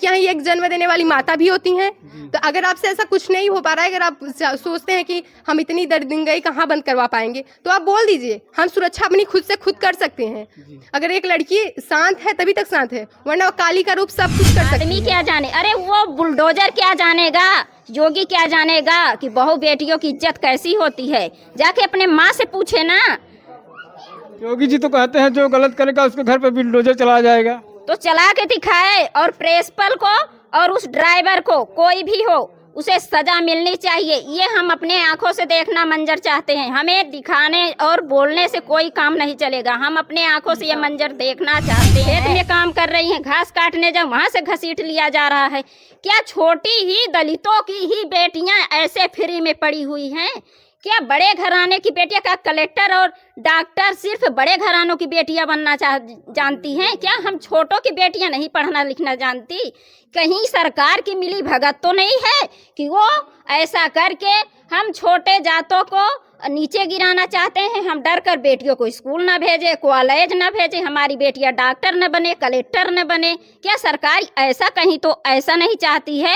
लड़कियां ही एक जन्म देने वाली माता भी होती हैं। तो अगर आपसे ऐसा कुछ नहीं हो पा रहा है, अगर आप सोचते हैं कि हम इतनी दरिंदगी कहाँ बंद करवा पाएंगे, तो आप बोल दीजिए, हम सुरक्षा अपनी खुद से खुद कर सकते हैं। अगर एक लड़की शांत है तभी तक शांत है, वरना काली का रूप सब कुछ कर सकती आदमी है। क्या जाने, अरे वो बुलडोजर क्या जानेगा, योगी क्या जानेगा कि बहू बेटियों की इज्जत कैसी होती है। जाके अपने माँ से पूछे ना। योगी जी तो कहते हैं जो गलत करेगा उसके घर पे बुलडोजर चला जाएगा। तो चला के दिखाए, और प्रिंसिपल को और उस ड्राइवर को, कोई भी हो, उसे सजा मिलनी चाहिए। ये हम अपने आंखों से देखना मंजर चाहते हैं। हमें दिखाने और बोलने से कोई काम नहीं चलेगा। हम अपने आंखों से ये मंजर देखना चाहते हैं। खेत में काम कर रही हैं, घास काटने जाओ, वहाँ से घसीट लिया जा रहा है। क्या छोटी ही दलितों की ही बेटियां ऐसे फ्री में पड़ी हुई हैं? क्या बड़े घराने की बेटियां, क्या कलेक्टर और डॉक्टर सिर्फ बड़े घरानों की बेटियां बनना जानती हैं? क्या हम छोटों की बेटियां नहीं पढ़ना लिखना जानती? कहीं सरकार की मिली भगत तो नहीं है कि वो ऐसा करके हम छोटे जातों को नीचे गिराना चाहते हैं? हम डर कर बेटियों को स्कूल ना भेजे, कॉलेज ना भेजे, हमारी बेटियां डॉक्टर न बने, कलेक्टर न बने। क्या सरकार ऐसा कहीं तो ऐसा नहीं चाहती है?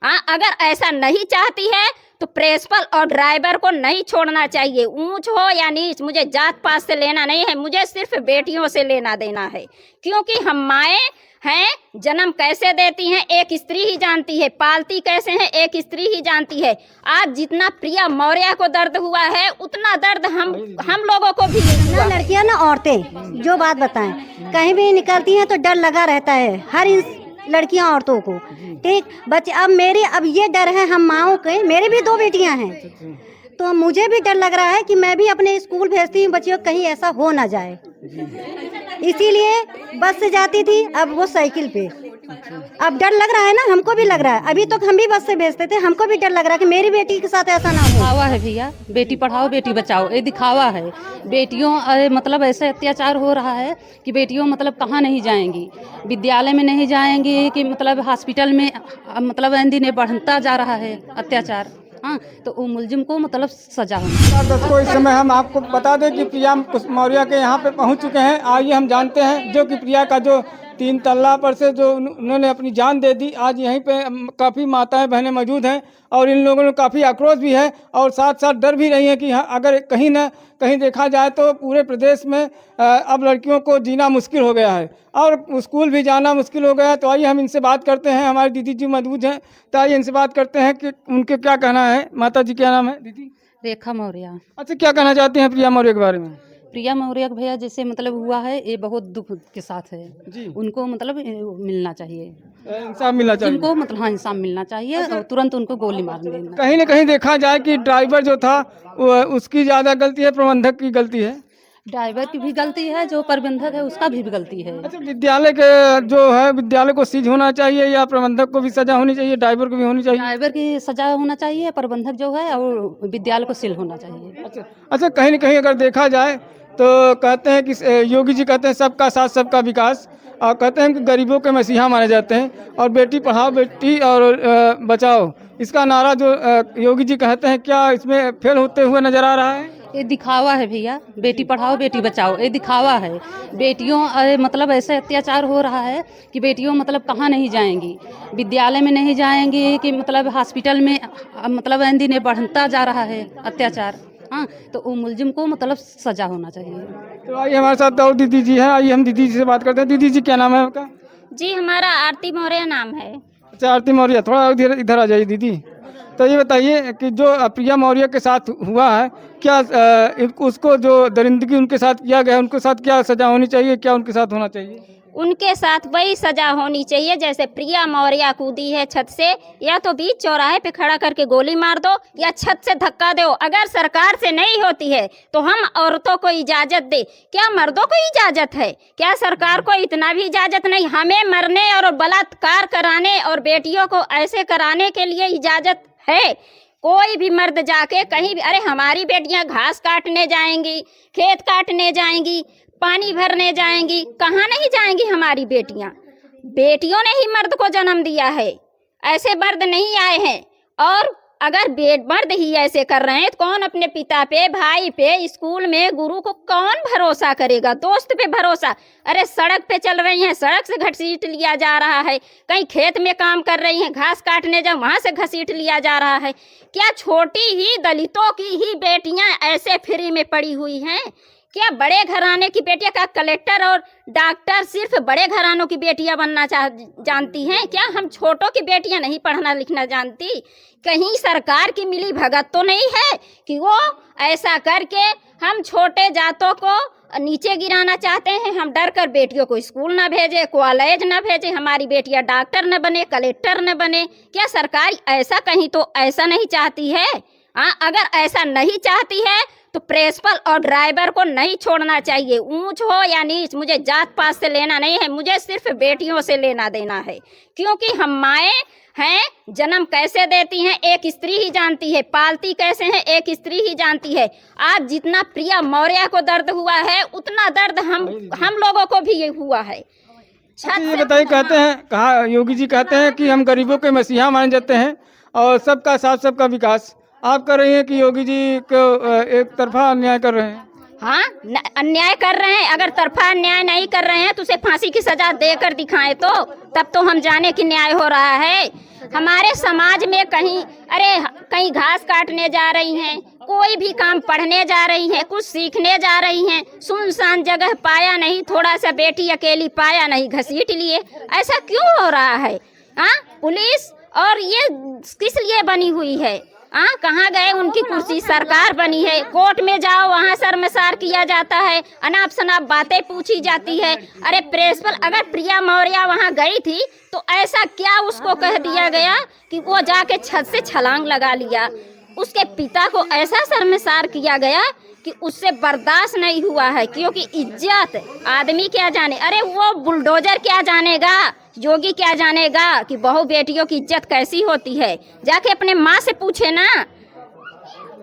अगर ऐसा नहीं चाहती है तो प्रिंसिपल और ड्राइवर को नहीं छोड़ना चाहिए। ऊंच हो या नीच, मुझे जात पात से लेना नहीं है, मुझे सिर्फ बेटियों से लेना देना है। क्योंकि हम माएँ हैं, जन्म कैसे देती हैं एक स्त्री ही जानती है, पालती कैसे हैं एक स्त्री ही जानती है। आज जितना प्रिया मौर्य को दर्द हुआ है, उतना दर्द हम लोगों को भी हुआ। लड़कियां ना, औरतें जो बात बताएं, कहीं भी निकलती हैं तो डर लगा रहता है हर लड़कियां औरतों को। ठीक बच्चे, अब ये डर है हम माओं के, मेरे भी 2 बेटियां हैं, तो मुझे भी डर लग रहा है कि मैं भी अपने स्कूल भेजती हूँ बच्चियों, कहीं ऐसा हो ना जाए। इसीलिए बस से जाती थी, अब वो साइकिल पे। अब डर लग रहा है ना, हमको भी लग रहा है। अभी तो हम भी बस से भेजते थे, हमको भी डर लग रहा है कि मेरी बेटी के साथ ऐसा ना हो। दिखावा है भैया, बेटी पढ़ाओ बेटी बचाओ, ये दिखावा है। बेटियों मतलब ऐसे अत्याचार हो रहा है कि बेटियों मतलब कहाँ नहीं जाएंगी, विद्यालय में नहीं जाएंगी, कि मतलब हॉस्पिटल में मतलब दिन बढ़ता जा रहा है अत्याचार। हाँ, तो वो मुलजिम को मतलब सजा होनी। दर्शकों, इस समय हम आपको बता दें कि प्रिया मौर्य के यहाँ पे पहुँच चुके हैं। आइए हम जानते हैं जो कि प्रिया का जो 3 तल्ला पर से जो उन्होंने अपनी जान दे दी, आज यहीं पे काफ़ी माताएं बहनें मौजूद हैं और इन लोगों में काफ़ी आक्रोश भी है और साथ साथ डर भी रही है कि अगर कहीं ना कहीं देखा जाए तो पूरे प्रदेश में अब लड़कियों को जीना मुश्किल हो गया है और स्कूल भी जाना मुश्किल हो गया है। तो आइए हम इनसे बात करते हैं, हमारी दीदी जी मौजूद हैं, तो आइए इनसे बात करते हैं कि उनके क्या कहना है। माता जी क्या नाम है दीदी? रेखा मौर्य। अच्छा, क्या कहना चाहते हैं प्रिया मौर्य के बारे में? प्रिया मौर्य भैया जैसे मतलब हुआ है, ये बहुत दुख के साथ है जी। उनको मतलब मिलना चाहिए, इंसाफ मिलना चाहिए उनको मतलब हाँ इंसाफ मिलना चाहिए और तुरंत उनको गोली मार देना। कहीं ना कहीं देखा जाए कि ड्राइवर जो था उसकी ज़्यादा गलती है, प्रबंधक की गलती है? ड्राइवर की भी गलती है, जो प्रबंधक है उसका भी गलती है। अच्छा, विद्यालय के जो है विद्यालय को सीज होना चाहिए या प्रबंधक को भी सजा होनी चाहिए, ड्राइवर को भी होनी चाहिए? ड्राइवर की सजा होना चाहिए, प्रबंधक जो है और विद्यालय को सील होना चाहिए। अच्छा, कहीं न कहीं अगर देखा जाए तो कहते हैं कि योगी जी कहते हैं सबका साथ सबका विकास, और कहते हैं कि गरीबों के मसीहा माने जाते हैं और बेटी पढ़ाओ बेटी और बचाओ, इसका नारा जो योगी जी कहते हैं, क्या इसमें फेल होते हुए नजर आ रहा है? ये दिखावा है भैया, बेटी पढ़ाओ बेटी बचाओ, ये दिखावा है। बेटियों मतलब ऐसे अत्याचार हो रहा है कि बेटियों मतलब कहाँ नहीं जाएंगी, विद्यालय में नहीं जाएंगी, कि मतलब हॉस्पिटल में मतलब दिन बढ़ता जा रहा है अत्याचार। हाँ, तो वो मुलजिम को मतलब सजा होना चाहिए। तो आइए हमारे साथ और दीदी जी हैं, आइए हम दीदी जी से बात करते हैं। दीदी जी क्या नाम है आपका? जी, हमारा आरती मौर्य नाम है। अच्छा, आरती मौर्य, थोड़ा इधर आ जाइए दीदी। तो ये बताइए कि जो प्रिया मौर्य के साथ हुआ है, क्या उसको जो दरिंदगी उनके साथ किया गया है, उनके साथ क्या सजा होनी चाहिए, क्या उनके साथ होना चाहिए? उनके साथ वही सजा होनी चाहिए जैसे प्रिया मौर्य कूदी है छत से, या तो बीच चौराहे पे खड़ा करके गोली मार दो या छत से धक्का दो। अगर सरकार से नहीं होती है तो हम औरतों को इजाजत दे, क्या मर्दों को इजाजत है? क्या सरकार को इतना भी इजाजत नहीं? हमें मरने और बलात्कार कराने और बेटियों को ऐसे कराने के लिए इजाजत है? कोई भी मर्द जाके कहीं भी, अरे हमारी बेटियां घास काटने जाएंगी, खेत काटने जाएंगी, पानी भरने जाएंगी, कहाँ नहीं जाएंगी हमारी बेटियां? बेटियों ने ही मर्द को जन्म दिया है, ऐसे मर्द नहीं आए हैं। और अगर मर्द ही ऐसे कर रहे हैं तो कौन अपने पिता पे, भाई पे, स्कूल में गुरु को कौन भरोसा करेगा? दोस्त पे भरोसा। अरे सड़क पे चल रही हैं, सड़क से घसीट लिया जा रहा है। कहीं खेत में काम कर रही हैं, घास काटने जाओ वहां से घसीट लिया जा रहा है। क्या छोटी ही दलितों की ही बेटियां ऐसे फ्री में पड़ी हुई हैं? क्या बड़े घराने की बेटियां, क्या कलेक्टर और डॉक्टर सिर्फ बड़े घरानों की बेटियां बनना जानती हैं? क्या हम छोटों की बेटियां नहीं पढ़ना लिखना जानती? कहीं सरकार की मिली भगत तो नहीं है कि वो ऐसा करके हम छोटे जातों को नीचे गिराना चाहते हैं? हम डर कर बेटियों को स्कूल ना भेजे, कॉलेज ना भेजे, हमारी बेटियां डॉक्टर न बने, कलेक्टर न बने। क्या सरकार ऐसा कहीं तो ऐसा नहीं चाहती है? अगर ऐसा नहीं चाहती है तो प्रिंसिपल और ड्राइवर को नहीं छोड़ना चाहिए। ऊंच हो या नीच, मुझे जात पात से लेना नहीं है, मुझे सिर्फ बेटियों से लेना देना है। क्योंकि हम माएँ हैं, जन्म कैसे देती हैं एक स्त्री ही जानती है, पालती कैसे हैं एक स्त्री ही जानती है। आज जितना प्रिया मौर्य को दर्द हुआ है उतना दर्द हम लोगों को भी ये हुआ है। ये बताइए, कहते हैं, कहा योगी जी कहते हैं कि हम गरीबों के मसीहा माने जाते हैं और सबका साथ सबका विकास। आप कर रही हैं कि योगी जी को एक तरफा अन्याय कर रहे हैं? हाँ, अन्याय कर रहे हैं। अगर तरफा अन्याय नहीं कर रहे हैं तो उसे फांसी की सजा देकर दिखाएं तो तब तो हम जाने कि न्याय हो रहा है। हमारे समाज में कहीं घास काटने जा रही हैं, कोई भी काम पढ़ने जा रही हैं, कुछ सीखने जा रही हैं, सुनसान जगह पाया नहीं, थोड़ा सा बेटी अकेली पाया नहीं, घसीट लिए। ऐसा क्यों हो रहा है? पुलिस और ये किस लिए बनी हुई है? कहाँ गए उनकी कुर्सी? सरकार बनी है, कोर्ट में जाओ वहाँ शर्मसार किया जाता है, अनाप शनाप बातें पूछी जाती है। अरे प्रिंसिपल, अगर प्रिया मौर्य वहाँ गई थी तो ऐसा क्या उसको कह दिया गया कि वो जाके छत से छलांग लगा लिया? उसके पिता को ऐसा शर्मसार किया गया कि उससे बर्दाश्त नहीं हुआ है। क्योंकि इज्जत आदमी क्या जाने, अरे वो बुलडोजर क्या जानेगा, योगी क्या जानेगा कि बहू बेटियों की इज्जत कैसी होती है? जाके अपने माँ से पूछे ना।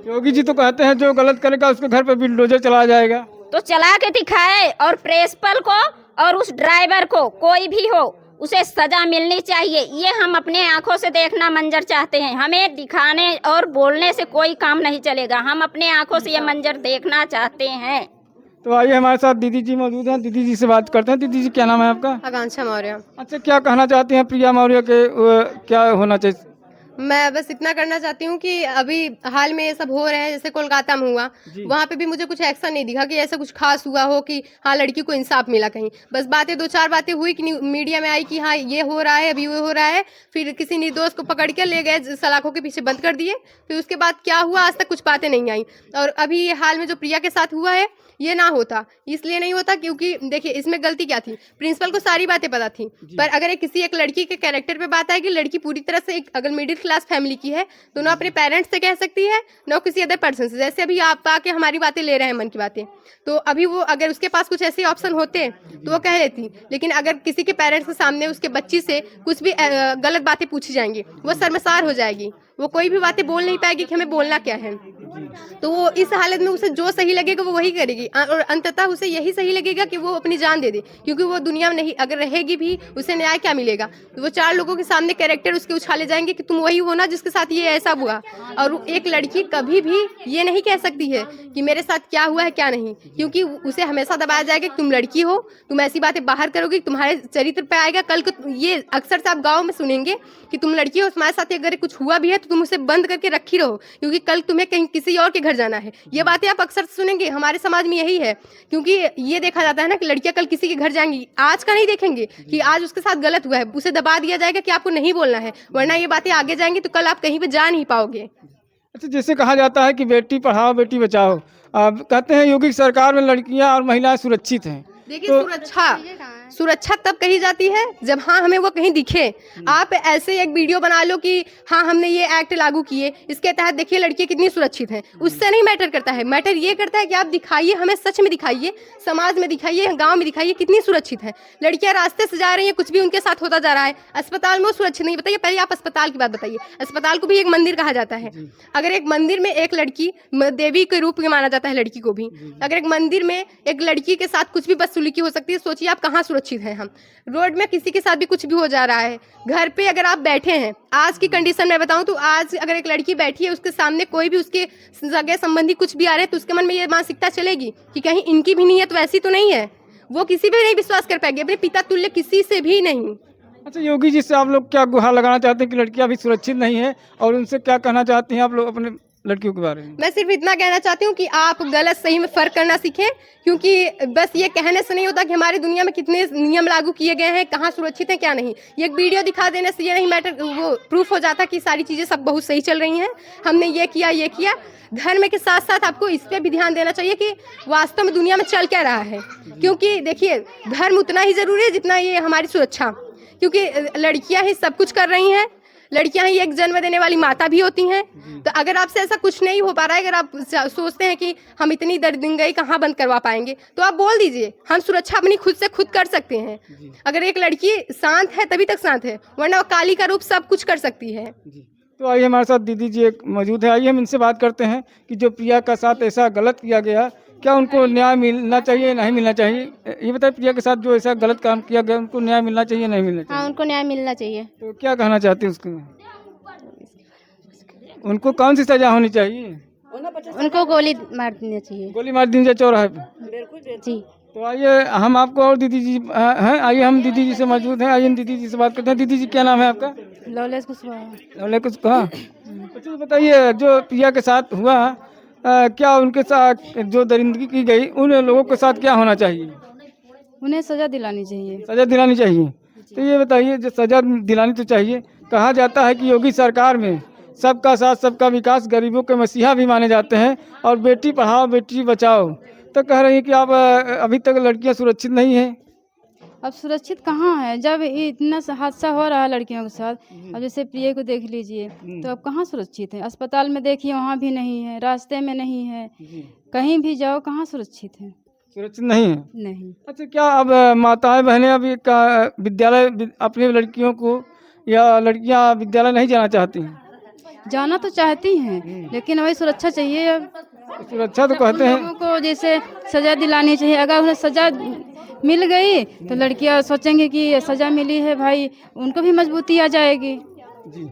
योगी जी तो कहते हैं जो गलत करेगा उसके घर पे बुलडोजर चला जाएगा। तो चला के दिखाए, और प्रिंसिपल को और उस ड्राइवर को, कोई भी हो, उसे सजा मिलनी चाहिए। ये हम अपने आंखों से देखना मंजर चाहते हैं। हमें दिखाने और बोलने से कोई काम नहीं चलेगा, हम अपने आंखों से ये मंजर देखना चाहते हैं। तो आइए, हमारे साथ दीदी जी मौजूद हैं, दीदी जी से बात करते हैं। दीदी जी, क्या नाम है आपका? आकांक्षा मौर्य। अच्छा, क्या कहना चाहती हैं प्रिया मौर्य के क्या होना चाहिए? मैं बस इतना करना चाहती हूँ कि अभी हाल में ये सब हो रहे हैं, जैसे कोलकाता में हुआ, वहाँ पे भी मुझे कुछ एक्शन नहीं दिखा कि ऐसा कुछ खास हुआ हो कि हाँ लड़की को इंसाफ मिला। कहीं बस बातें, 2-4 बातें हुई कि मीडिया में आई कि हाँ ये हो रहा है, अभी वो हो रहा है, फिर किसी निर्दोष को पकड़ के ले गए, सलाखों के पीछे बंद कर दिए। फिर उसके बाद क्या हुआ, आज तक कुछ बातें नहीं आई। और अभी ये हाल में जो प्रिया के साथ हुआ है, ये ना होता, इसलिए नहीं होता क्योंकि देखिए इसमें गलती क्या थी, प्रिंसिपल को सारी बातें पता थी। पर अगर किसी एक लड़की के कैरेक्टर पे बात आएगी, लड़की पूरी तरह से अगर मिडिल क्लास फैमिली की है तो ना अपने पेरेंट्स से कह सकती है ना किसी अदर पर्सन से। जैसे अभी आप आके हमारी बातें ले रहे हैं, मन की बातें, तो अभी वो अगर उसके पास कुछ ऐसे ऑप्शन होते तो वो कह लेती। लेकिन अगर किसी के पेरेंट्स के सामने उसके बच्ची से कुछ भी गलत बातें पूछी जाएंगी, वो शर्मसार हो जाएगी, वो कोई भी बातें बोल नहीं पाएगी कि हमें बोलना क्या है। तो वो इस हालत में उसे जो सही लगेगा वो वही करेगी, और अंततः उसे यही सही लगेगा कि वो अपनी जान दे दे, क्योंकि वो दुनिया में नहीं अगर रहेगी भी उसे न्याय क्या मिलेगा? तो वो 4 लोगों के सामने कैरेक्टर उसके उछाले जाएंगे कि तुम वही हो ना जिसके साथ ये ऐसा हुआ। और एक लड़की कभी भी ये नहीं कह सकती है कि मेरे साथ क्या हुआ है क्या नहीं, क्योंकि उसे हमेशा दबाया जाएगा कि तुम लड़की हो, तुम ऐसी बातें बाहर करोगी, तुम्हारे चरित्र पे आएगा। कल को ये अक्सर से आप गाँव में सुनेंगे कि तुम लड़की हो, तुम्हारे साथ अगर कुछ हुआ भी है तो तुम उसे बंद करके रखी रहो, क्योंकि कल तुम्हें कहीं किसी और के घर जाना है। ये बातें आप अक्सर सुनेंगे, हमारे समाज में यही है, क्योंकि ये देखा जाता है ना कि लड़कियां कल किसी के घर जाएंगी, आज का नहीं देखेंगे कि आज उसके साथ गलत हुआ है, उसे दबा दिया जाएगा कि आपको नहीं बोलना है, वरना ये बातें आगे जाएंगी तो कल आप कहीं पे जा नहीं पाओगे। अच्छा, जैसे कहा जाता है कि बेटी पढ़ाओ बेटी बचाओ, आप कहते हैं योगी सरकार में लड़कियां और महिलाएं सुरक्षित हैं। देखिए, सुरक्षा तब कही जाती है जब हाँ हमें वो कहीं दिखे। आप ऐसे एक वीडियो बना लो कि हाँ हमने ये एक्ट लागू किए, इसके तहत देखिए लड़कियां कितनी सुरक्षित हैं, उससे नहीं मैटर करता है। मैटर ये करता है कि आप दिखाइए, हमें सच में दिखाइए, समाज में दिखाइए, गांव में दिखाइए कितनी सुरक्षित है लड़कियां। रास्ते से जा रही हैं, कुछ भी उनके साथ होता जा रहा है, अस्पताल में वो सुरक्षित नहीं। बताइए, पहले आप अस्पताल की बात बताइए। अस्पताल को भी एक मंदिर कहा जाता है। अगर एक मंदिर में एक लड़की, देवी के रूप में माना जाता है लड़की को भी, अगर एक मंदिर में एक लड़की के साथ कुछ भी बदसलूकी हो सकती है, सोचिए आप कहाँ सुरक्षित हैं हम। रोड में किसी के साथ भी कुछ भी हो जा रहा है, घर पे अगर आप बैठे हैं, आज की कंडीशन में बताऊं तो आज अगर एक लड़की बैठी है, उसके सामने कोई भी उसके सगे संबंधी कुछ भी आ रहे हैं, तो उसके मन में ये मानसिकता चलेगी कि कहीं इनकी भी नीयत वैसी तो नहीं है। वो किसी पे नहीं विश्वास कर पाएगी, अपने पिता तुल्य किसी से भी नहीं। अच्छा योगी जी से आप लोग क्या गुहार लगाना चाहते हैं कि लड़कियां भी सुरक्षित नहीं है, और उनसे क्या कहना चाहती हैं आप लोग अपने लड़कियों के बारे में? मैं सिर्फ इतना कहना चाहती हूँ कि आप गलत सही में फ़र्क करना सीखें, क्योंकि बस ये कहने से नहीं होता कि हमारी दुनिया में कितने नियम लागू किए गए हैं, कहाँ सुरक्षित है क्या नहीं। ये एक वीडियो दिखा देने से ये नहीं मैटर, वो प्रूफ हो जाता कि सारी चीज़ें सब बहुत सही चल रही हैं, हमने ये किया। धर्म के साथ साथ आपको इस पर भी ध्यान देना चाहिए कि वास्तव में दुनिया में चल क्या रहा है, क्योंकि देखिए धर्म उतना ही ज़रूरी है जितना ये हमारी सुरक्षा, क्योंकि लड़कियाँ ही सब कुछ कर रही हैं, लड़कियां ही एक जन्म देने वाली माता भी होती हैं। तो अगर आपसे ऐसा कुछ नहीं हो पा रहा है, अगर आप सोचते हैं कि हम इतनी दरिंदगी कहाँ बंद करवा पाएंगे, तो आप बोल दीजिए, हम सुरक्षा अपनी खुद से खुद कर सकते हैं। अगर एक लड़की शांत है तभी तक शांत है, वरना काली का रूप सब कुछ कर सकती है। तो आइए हमारे साथ दीदी जी एक मौजूद है, आइए हम इनसे बात करते हैं कि जो प्रिया का साथ ऐसा गलत किया गया, क्या उनको न्याय मिलना चाहिए नहीं मिलना चाहिए? ये बताइए, प्रिया के साथ जो ऐसा गलत काम किया गया उनको न्याय मिलना चाहिए नहीं मिलना चाहिए? हाँ, उनको न्याय मिलना चाहिए। तो क्या कहना चाहते हैं उसके? उनको कौन सी सजा होनी चाहिए? उनको गोली मार देना चाहिए। गोली मार दी जाए चौराहे पे? जी। तो आइए हम आपको और दीदी जी हैं, आइए हम दीदी जी से मौजूद हैं, आइए हम दीदी जी से बात करते हैं। दीदी जी क्या नाम है आपका? लॉलेस कुशवाहा। लौले कुछ कहा? अच्छा बताइए, जो प्रिया के साथ हुआ, क्या उनके साथ जो दरिंदगी की गई, उन लोगों के साथ क्या होना चाहिए? उन्हें सजा दिलानी चाहिए। सजा दिलानी चाहिए। तो ये बताइए, जो सजा दिलानी तो चाहिए, कहा जाता है कि योगी सरकार में सबका साथ सबका विकास, गरीबों के मसीहा भी माने जाते हैं, और बेटी पढ़ाओ बेटी बचाओ, तो कह रही है कि आप अभी तक लड़कियां सुरक्षित नहीं हैं। अब सुरक्षित कहाँ है, जब इतना हादसा हो रहा है लड़कियों के साथ। अब जैसे प्रिया को देख लीजिए, तो अब कहाँ सुरक्षित है? अस्पताल में देखिए वहाँ भी नहीं है, रास्ते में नहीं है, कहीं भी जाओ कहाँ सुरक्षित है? सुरक्षित नहीं है। नहीं। अच्छा, क्या अब माताएं बहनें अभी विद्यालय अपनी लड़कियों को, या लड़कियां विद्यालय नहीं जाना चाहती हैं? जाना तो चाहती हैं, लेकिन वही सुरक्षा चाहिए। अब सुरक्षा तो कहते हैं, लोगों को जैसे सजा दिलानी चाहिए। अगर उन्हें सजा मिल गई तो लड़कियां सोचेंगे कि सजा मिली है भाई, उनको भी मजबूती आ जाएगी। जी।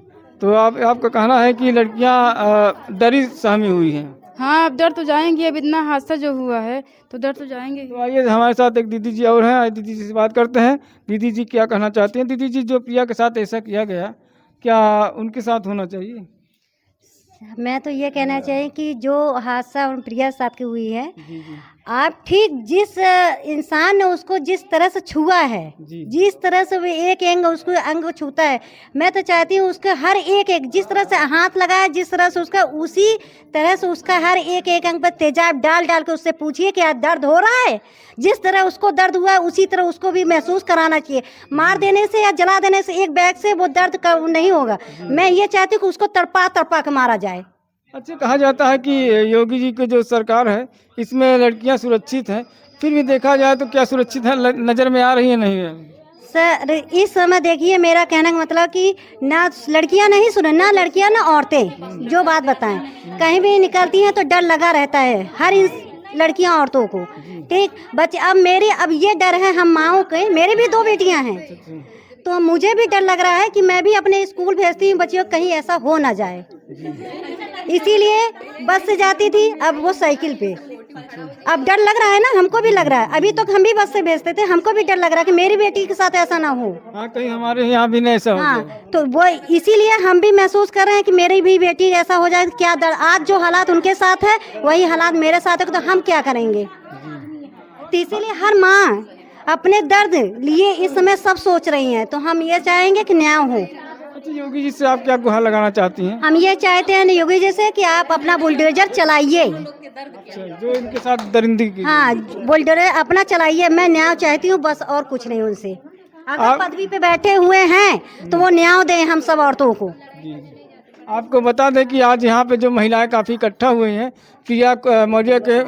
तो आपका कहना है कि लड़कियां डरी सहमी हुई हैं? हाँ, अब डर तो जाएंगी। अब इतना हादसा जो हुआ है तो डर तो जाएंगे। तो आइए हमारे साथ एक दीदी जी और हैं, आइए दीदी जी से बात करते हैं। दीदी जी क्या कहना चाहती हैं? दीदी जी, जो प्रिया के साथ ऐसा किया गया, क्या उनके साथ होना चाहिए? मैं तो ये कहना चाहिए कि जो हादसा उन प्रिया के साथ की हुई है, आप ठीक जिस इंसान ने उसको जिस तरह से छुआ है, जिस तरह से वो एक उसको अंग छूता है, मैं तो चाहती हूँ उसके हर एक जिस तरह से हाथ लगाया, जिस तरह से उसका उसी तरह से उसका हर एक अंग पर तेजाब डाल के उससे पूछिए कि दर्द हो रहा है। जिस तरह उसको दर्द हुआ है उसी तरह उसको भी महसूस कराना चाहिए। मार देने से या जला देने से एक बैग से वो दर्द का नहीं होगा। मैं ये चाहती हूँ कि उसको तड़पा के मारा जाए। अच्छा, कहा जाता है कि योगी जी की जो सरकार है इसमें लड़कियां सुरक्षित हैं, फिर भी देखा जाए तो क्या सुरक्षित है नज़र में आ रही है नहीं है? सर इस समय देखिए, मेरा कहने का मतलब कि ना लड़कियां नहीं सुने, ना लड़कियां ना औरतें, जो बात बताएं, कहीं भी निकलती हैं तो डर लगा रहता है हर लड़कियां औरतों को। ठीक बच्चे, अब ये डर है हम माओ के, मेरे भी 2 बेटियां हैं, तो मुझे भी डर लग रहा है कि मैं भी अपने स्कूल भेजती हूँ बच्चियों, कहीं ऐसा हो ना जाए। इसीलिए बस से जाती थी, अब वो साइकिल पे। अब डर लग रहा है ना, हमको भी लग रहा है। अभी तक हम भी बस से भेजते थे, हमको भी डर लग रहा है कि मेरी बेटी के साथ ऐसा ना हो। हाँ, कहीं हमारे यहाँ भी नहीं ऐसा हो हाँ, जाए। तो वो इसीलिए हम भी महसूस कर रहे हैं कि मेरी भी बेटी ऐसा हो जाए। क्या डर, आज जो हालात उनके साथ है वही हालात मेरे साथ है, तो हम क्या करेंगे? तो इसीलिए हर माँ अपने दर्द लिए इस समय सब सोच रही हैं, तो हम ये चाहेंगे कि न्याय हो। अच्छा, योगी जी से आप क्या गुहार लगाना चाहती हैं? हम ये चाहते हैं योगी जी से कि आप अपना बुलडोजर चलाइए। अच्छा, जो इनके साथ दरिंदगी की। हाँ, बुलडोजर अपना चलाइए। मैं न्याय चाहती हूँ, बस और कुछ नहीं उनसे। अगर पदवी पे बैठे हुए हैं तो वो न्याय दें हम सब औरतों को। जी। आपको बता दें कि आज यहाँ पे जो महिलाएं काफ़ी इकट्ठा हुई हैं प्रिया मौर्य के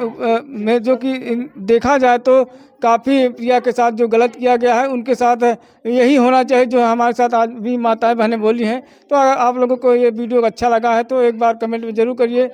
में, जो कि देखा जाए तो काफ़ी प्रिया के साथ जो गलत किया गया है उनके साथ यही होना चाहिए जो हमारे साथ आज भी माताएं बहनें बोली हैं। तो अगर आप लोगों को ये वीडियो अच्छा लगा है तो एक बार कमेंट में ज़रूर करिए,